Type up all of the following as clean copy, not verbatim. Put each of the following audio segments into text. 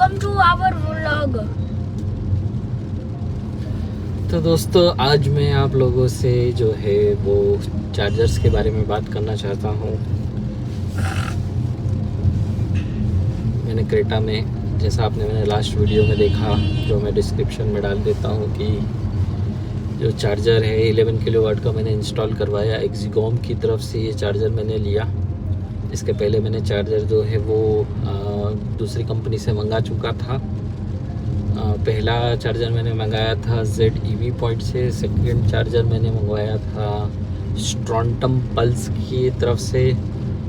Welcome to our vlog. तो दोस्तों आज मैं आप लोगों से जो है वो चार्जर्स के बारे में बात करना चाहता हूँ। मैंने क्रेटा में, जैसा आपने मैंने लास्ट वीडियो में देखा, जो मैं डिस्क्रिप्शन में डाल देता हूँ, कि जो चार्जर है 11 किलोवाट का मैंने इंस्टॉल करवाया। एक्सिकॉम की तरफ से ये चार्जर मैंने लिया। इसके पहले मैंने चार्जर जो है वो दूसरी कंपनी से मंगा चुका था। पहला चार्जर मैंने मंगाया था ZEV पॉइंट से। सेकंड चार्जर मैंने मंगवाया था स्ट्रॉन्टम पल्स की तरफ से।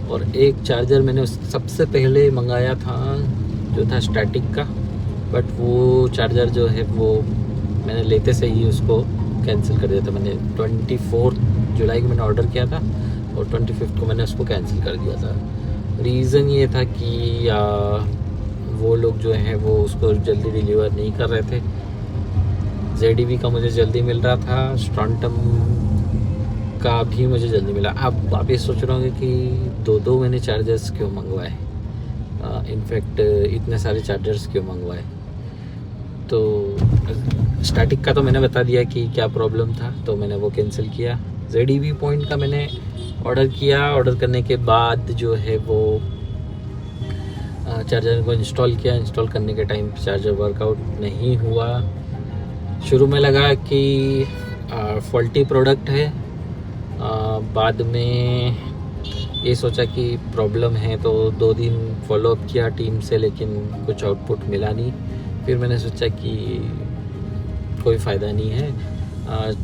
और एक चार्जर मैंने सबसे पहले मंगाया था जो था स्टैटिक का, बट वो चार्जर जो है वो मैंने लेते से ही उसको कैंसिल कर दिया था। मैंने 24 जुलाई को मैंने ऑर्डर किया था और 25 को मैंने उसको कैंसिल कर दिया था। रीज़न ये था कि वो लोग जो हैं वो उसको जल्दी डिलीवर नहीं कर रहे थे। ZEV का मुझे जल्दी मिल रहा था, स्ट्रॉन्टम का भी मुझे जल्दी मिला। अब आप ये सोच रहे होंगे कि दो मैंने चार्जर्स क्यों मंगवाए, इनफैक्ट इतने सारे चार्जर्स क्यों मंगवाए। तो स्टैटिक का तो मैंने बता दिया कि क्या प्रॉब्लम था, तो मैंने वो कैंसिल किया। ZEV पॉइंट का मैंने ऑर्डर किया। ऑर्डर करने के बाद जो है वो चार्जर को इंस्टॉल किया। इंस्टॉल करने के टाइम चार्जर वर्कआउट नहीं हुआ। शुरू में लगा कि फॉल्टी प्रोडक्ट है, बाद में ये सोचा कि प्रॉब्लम है, तो 2 दिन फॉलोअप किया टीम से, लेकिन कुछ आउटपुट मिला नहीं। फिर मैंने सोचा कि कोई फ़ायदा नहीं है।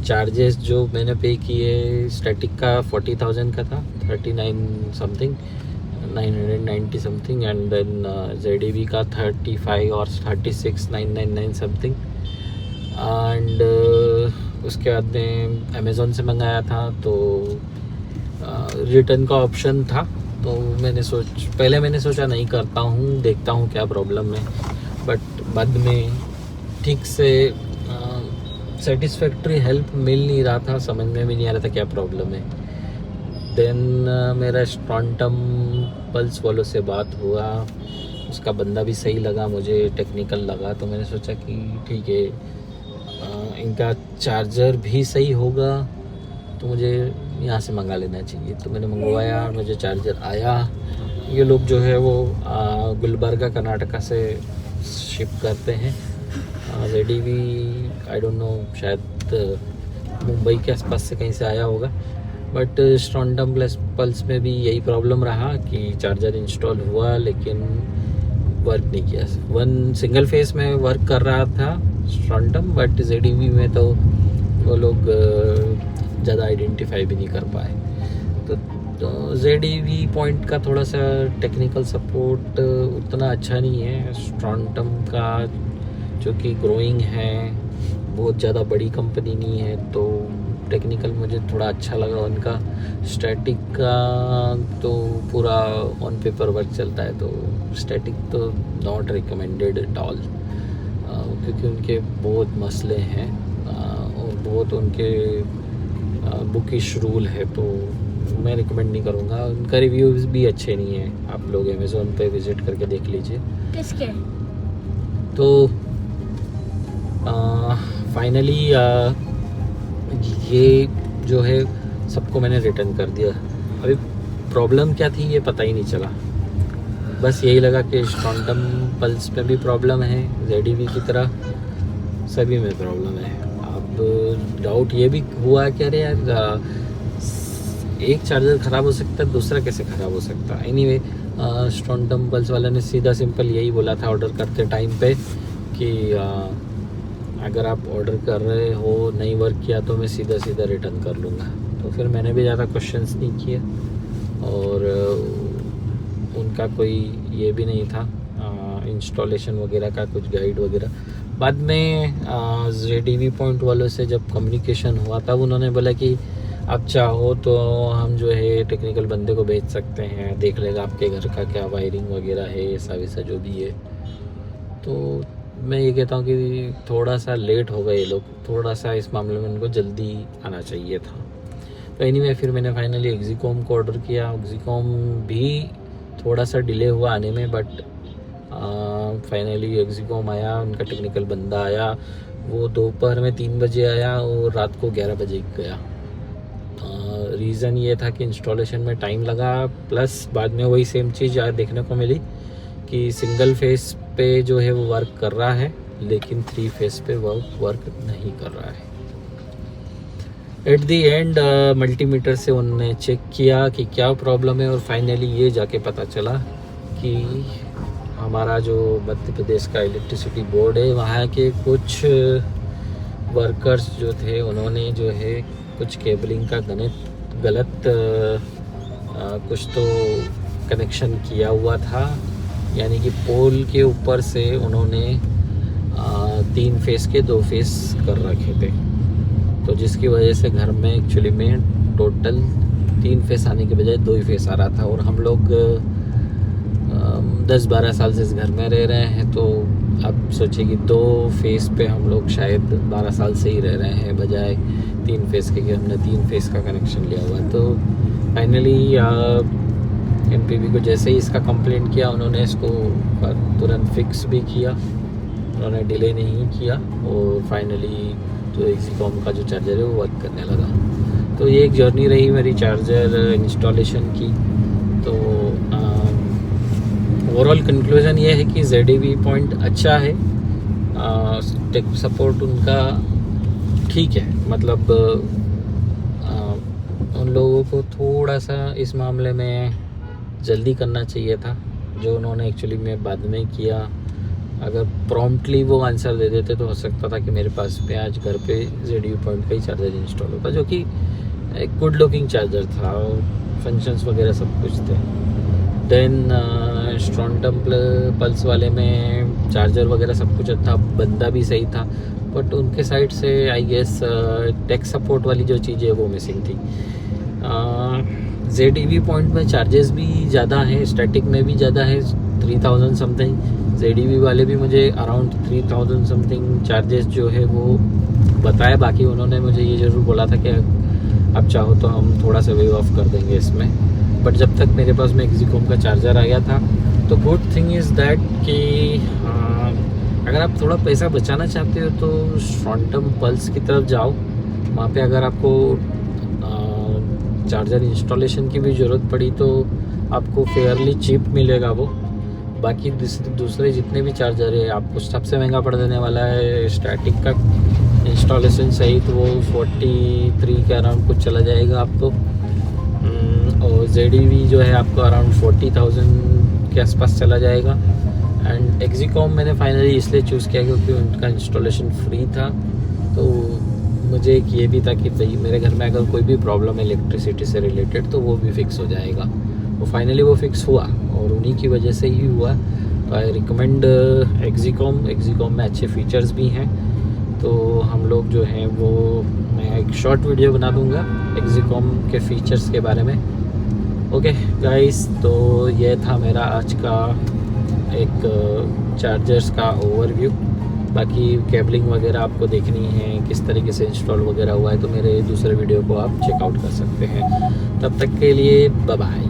चार्जेस जो मैंने पे किए, स्टैटिक का 40,000 का था, 39 something, 990 something, and then ZEV का 35 और 36,999 समथिंग। एंड उसके बाद में अमेज़ोन से मंगाया था, तो रिटर्न का ऑप्शन था। तो पहले मैंने सोचा नहीं करता हूँ, देखता हूँ क्या प्रॉब्लम है, बट बाद में ठीक से सेटिस्फैक्ट्री हेल्प मिल नहीं रहा था, समझ में भी नहीं आ रहा था क्या प्रॉब्लम है। देन मेरा स्ट्रॉन्टम पल्स वालों से बात हुआ, उसका बंदा भी सही लगा, मुझे टेक्निकल लगा, तो मैंने सोचा कि ठीक है, इनका चार्जर भी सही होगा तो मुझे यहाँ से मंगा लेना चाहिए। तो मैंने मंगवाया, मुझे चार्जर आया। ये लोग जो है वो गुलबर्गा कर्नाटका से शिप करते हैं। ZEV आई डोंट नो, शायद मुंबई के आसपास से कहीं से आया होगा। बट स्ट्रॉन्टम पल्स में भी यही प्रॉब्लम रहा कि चार्जर इंस्टॉल हुआ लेकिन वर्क नहीं किया। सिंगल फेस में वर्क कर रहा था स्ट्रॉन्टम, बट ZEV में तो वो लोग ज़्यादा आइडेंटिफाई भी नहीं कर पाए। तो ZEV पॉइंट का थोड़ा सा टेक्निकल सपोर्ट उतना अच्छा नहीं है। स्ट्रॉन्टम का जो कि ग्रोइंग है, बहुत ज़्यादा बड़ी कंपनी नहीं है, तो टेक्निकल मुझे थोड़ा अच्छा लगा उनका। स्टैटिक का तो पूरा ऑन पेपर वर्क चलता है, तो स्टैटिक तो नॉट रिकमेंडेड एट ऑल, क्योंकि उनके बहुत मसले हैं और बहुत उनके बुकिश रूल है, तो मैं रिकमेंड नहीं करूँगा। उनका रिव्यूज़ भी अच्छे नहीं है, आप लोग अमेज़ोन पे विज़िट करके देख लीजिए। किसके? तो फाइनली ये जो है सबको मैंने रिटर्न कर दिया। अभी प्रॉब्लम क्या थी ये पता ही नहीं चला, बस यही लगा कि स्ट्रॉन्टम पल्स में भी प्रॉब्लम है, ZEV की तरह सभी में प्रॉब्लम है। अब डाउट ये भी हुआ कि अरे यार, एक चार्जर ख़राब हो सकता है, दूसरा कैसे ख़राब हो सकता है। एनीवे, स्ट्रॉन्टम पल्स वाले ने सीधा सिंपल यही बोला था ऑर्डर करते टाइम पे कि अगर आप ऑर्डर कर रहे हो नहीं वर्क किया तो मैं सीधा रिटर्न कर लूँगा। तो फिर मैंने भी ज़्यादा क्वेश्चंस नहीं किए, और उनका कोई ये भी नहीं था इंस्टॉलेशन वगैरह का, कुछ गाइड वगैरह। बाद में ZEV पॉइंट वालों से जब कम्युनिकेशन हुआ तब उन्होंने बोला कि आप चाहो तो हम जो है टेक्निकल बंदे को भेज सकते हैं, देख लेगा आपके घर का क्या वायरिंग वगैरह है, ऐसा वैसा जो भी है। तो मैं ये कहता हूँ कि थोड़ा सा लेट हो गए ये लोग, थोड़ा सा इस मामले में उनको जल्दी आना चाहिए था। तो एनीवे फिर मैंने फाइनली एक्सिकॉम को ऑर्डर किया। एक्सिकॉम भी थोड़ा सा डिले हुआ आने में, बट फाइनली एक्सिकॉम आया, उनका टेक्निकल बंदा आया, वो दोपहर में 3 बजे आया और रात को 11 बजे गया। रीज़न ये था कि इंस्टॉलेशन में टाइम लगा, प्लस बाद में वही सेम चीज़ देखने को मिली कि सिंगल फेस पे जो है वो वर्क कर रहा है, लेकिन 3 फेस पे वर्क नहीं कर रहा है। एट दी एंड मल्टीमीटर से उन्होंने चेक किया कि क्या प्रॉब्लम है, और फाइनली ये जाके पता चला कि हमारा जो मध्य प्रदेश का इलेक्ट्रिसिटी बोर्ड है, वहाँ के कुछ वर्कर्स जो थे उन्होंने जो है कुछ केबलिंग का गलत कुछ तो कनेक्शन किया हुआ था, यानी कि पोल के ऊपर से उन्होंने 3 फेस के 2 फेस कर रखे थे, तो जिसकी वजह से घर में एक्चुअली में टोटल 3 फेस आने के बजाय 2 ही फेस आ रहा था। और हम लोग 10-12 साल से इस घर में रह रहे हैं, तो आप सोचिए कि 2 फेस पे हम लोग शायद 12 साल से ही रह रहे हैं, बजाय 3 फेस के, कि हमने 3 फेस का कनेक्शन लिया हुआ। तो फाइनली एमपीबी को जैसे ही इसका कंप्लेंट किया, उन्होंने इसको तुरंत फिक्स भी किया, उन्होंने डिले नहीं किया, और फाइनली जो एक्सिकॉम का जो चार्जर है वो वर्क करने लगा। तो ये एक जर्नी रही मेरी चार्जर इंस्टॉलेशन की। तो ओवरऑल कंक्लूजन ये है कि ZAV पॉइंट अच्छा है, टेक सपोर्ट उनका ठीक है, मतलब उन लोगों को थोड़ा सा इस मामले में जल्दी करना चाहिए था, जो उन्होंने एक्चुअली में बाद में किया। अगर प्रॉम्प्टली वो आंसर दे देते तो हो सकता था कि मेरे पास पे आज घर पे ZAV पॉइंट का ही चार्जर इंस्टॉल होता, जो कि एक गुड लुकिंग चार्जर था, फंक्शंस वगैरह सब कुछ थे। देन स्ट्रॉन्टम पल्स वाले में चार्जर वगैरह सब कुछ था, बंदा भी सही था, बट उनके साइड से आई गेस टेक सपोर्ट वाली जो चीज़ है वो मिसिंग थी। ZAV पॉइंट में चार्जेस भी ज़्यादा हैं, स्टैटिक में भी ज़्यादा है, 3000 समथिंग। ZAV वाले भी मुझे अराउंड 3000 समथिंग चार्जेस जो है वो बताए। बाकी उन्होंने मुझे ये ज़रूर बोला था कि अब चाहो तो हम थोड़ा सा वेव ऑफ कर देंगे इसमें, बट जब तक मेरे पास में एक्सिकॉम का चार्जर आ गया था, तो गुड थिंग इज़ दैट कि अगर आप थोड़ा पैसा बचाना चाहते हो तो स्ट्रॉन्टम पल्स की तरफ जाओ। वहाँ पे अगर आपको चार्जर इंस्टॉलेशन की भी ज़रूरत पड़ी तो आपको फेयरली चीप मिलेगा वो। बाकी दूसरे जितने भी चार्जर है आपको सबसे महंगा पड़ देने वाला है, स्टैटिक का इंस्टॉलेशन सहित वो 43 के अराउंड कुछ चला जाएगा आपको, और ZAV जो है आपको अराउंड 40,000 के आसपास चला जाएगा। एंड एक्सिकॉम मैंने फाइनली इसलिए चूज़ किया क्योंकि उनका इंस्टॉलेशन फ्री था, तो मुझे एक ये भी था कि भाई मेरे घर में अगर कोई भी प्रॉब्लम है इलेक्ट्रिसिटी से रिलेटेड तो वो भी फिक्स हो जाएगा। वो फाइनली वो फिक्स हुआ, और उन्हीं की वजह से ही हुआ। तो आई रिकमेंड एक्सिकॉम में अच्छे फीचर्स भी हैं, तो हम लोग जो हैं वो मैं एक शॉर्ट वीडियो बना दूंगा एक्सिकॉम के फीचर्स के बारे में। ओके गाइस, तो ये था मेरा आज का एक चार्जर्स का ओवरव्यू। बाकी केबलिंग वगैरह आपको देखनी है किस तरीके से इंस्टॉल वगैरह हुआ है तो मेरे दूसरे वीडियो को आप चेकआउट कर सकते हैं। तब तक के लिए बाय बाय।